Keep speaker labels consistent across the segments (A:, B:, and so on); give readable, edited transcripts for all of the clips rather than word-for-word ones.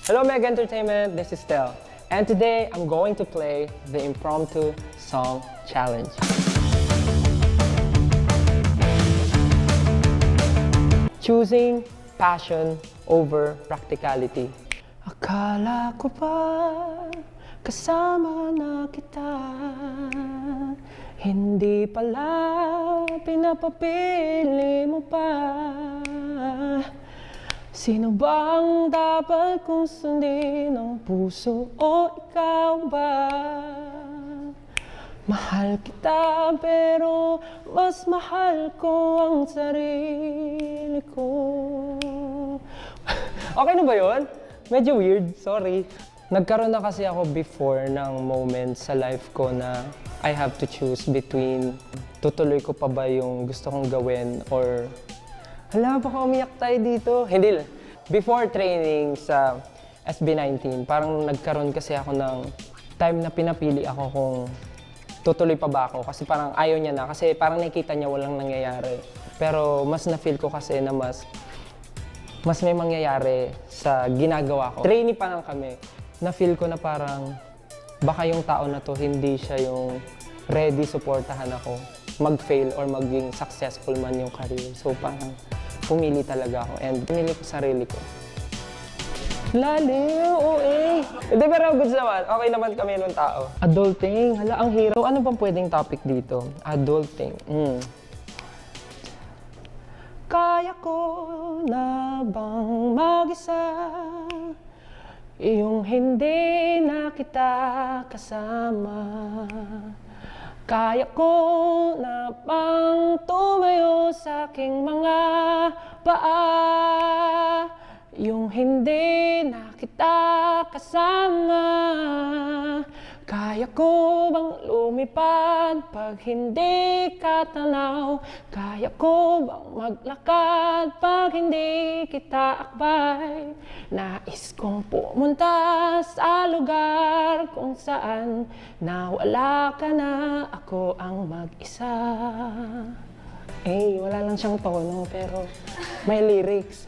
A: Hello Mega Entertainment, this is Tel. And today I'm going to play the impromptu song challenge. Choosing passion over practicality. Akala ko pa kasama na kita, hindi pala pinapapili mo pa. Sino bang dapat kong sundin, ang puso o ikaw ba? Mahal kita pero mas mahal ko ang sarili ko. Okay na ba yun? Medyo weird, sorry. Nagkaroon na kasi ako before ng moment sa life ko na I have to choose between tutuloy ko pa ba yung gusto kong gawin or hala, baka umiyak tayo dito. Hindi lang. Before training sa SB19, parang nagkaroon kasi ako ng time na pinapili ako kung tutuloy pa ba ako. Kasi parang ayaw niya na. Kasi parang nakikita niya walang nangyayari. Pero mas na-feel ko kasi na mas may mangyayari sa ginagawa ko. Trainee pa lang kami. Na-feel ko na parang baka yung tao na to hindi siya yung ready supportahan ako mag-fail or maging successful man yung career. So parang pumili talaga ako and pinili ko sarili ko. Lalim, OA. Hindi, pero goods naman. Okay naman kami nung tao. Adulting, hala, ang hirap. So ano bang pwedeng topic dito? Adulting. Kaya ko na bang mag-isa? Iyong hindi na kita kasama. Kaya ko na bang tumayo sa aking mga paa, yung hindi na kita kasama. Kaya ko bang lumipad pag hindi ka tanaw? Kaya ko bang maglakad pag hindi kita akbay? Nais kong pumunta sa lugar kung saan na wala ka na, ako ang mag-isa. Eh, wala lang siyang tono pero may lyrics.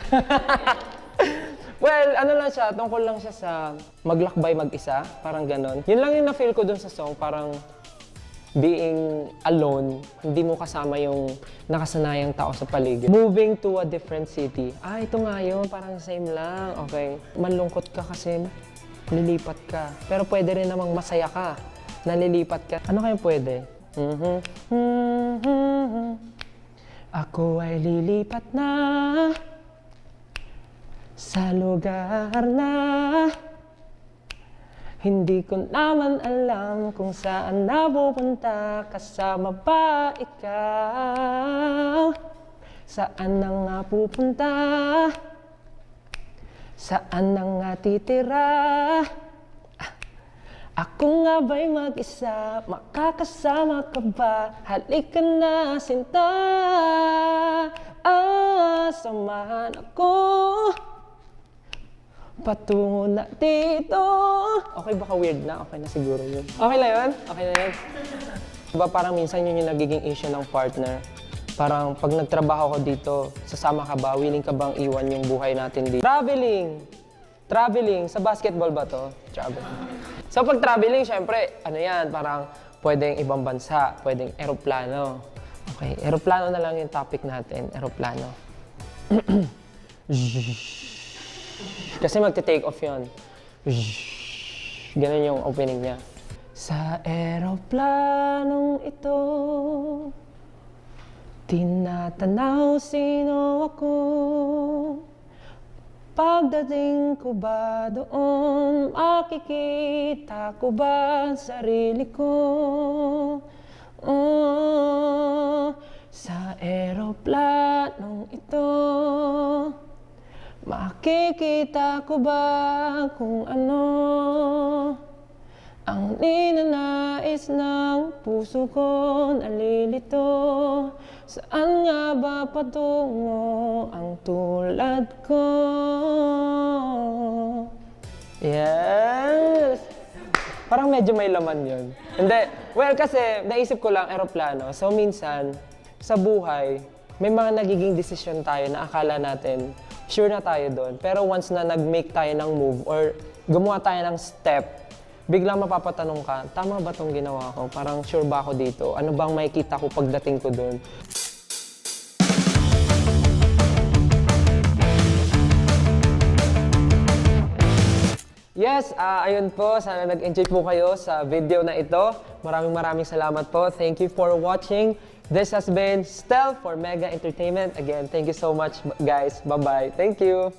A: Well, ano lang siya, tungkol lang siya sa maglakbay mag-isa, parang ganon. Yun lang yung na-feel ko dun sa song, parang being alone, hindi mo kasama yung nakasanayang tao sa paligid. Moving to a different city. Ah, ito nga yun, parang same lang, okay. Malungkot ka kasi lilipat ka, pero pwede rin namang masaya ka, nalilipat ka. Ano kayo pwede? Ako ay lilipat na sa lugar na hindi ko naman alam kung saan napupunta. Kasama ba ikaw? Saan na nga pupunta? Saan na nga titira? Ako nga ba'y mag-isa? Makakasama ka ba? Halika na, sinta. Samahan ako patungo na dito. Okay, baka weird na. Okay na siguro yun. Okay na yun? Okay na yun? Diba parang minsan yun yung nagiging issue ng partner. Parang pag nagtrabaho ko dito, sasama ka ba? Willing ka bang iwan yung buhay natin dito? Traveling! Traveling. Sa basketball ba to? Traveling. So pag traveling, syempre, ano yan? Parang pwedeng ibang bansa, pwedeng eroplano. Okay, eroplano na lang yung topic natin. Eroplano. Kasi magte-take off yun. Ganun yung opening niya. Sa eroplanong ito, tinatanaw sino ako. Pagdating ko ba doon, makikita ko ba ang sarili ko? Sa eroplanong ito, makikita ko ba kung ano ang ninanais ng puso ko, nalilito? Saan nga ba patungo ang tulad ko? Yes! Parang medyo may laman yun. Hindi. Well, kasi naisip ko lang eroplano. So minsan, sa buhay, may mga nagiging desisyon tayo na akala natin sure na tayo doon. Pero once na nag-make tayo ng move or gumawa tayo ng step, biglang mapapatanong ka, tama ba itong ginawa ko? Parang sure ba ako dito? Ano bang makikita ko pagdating ko doon? Yes, ayun po. Sana nag-enjoy po kayo sa video na ito. Maraming salamat po. Thank you for watching. This has been Stel for Mega Entertainment. Again, thank you so much, guys. Bye-bye. Thank you.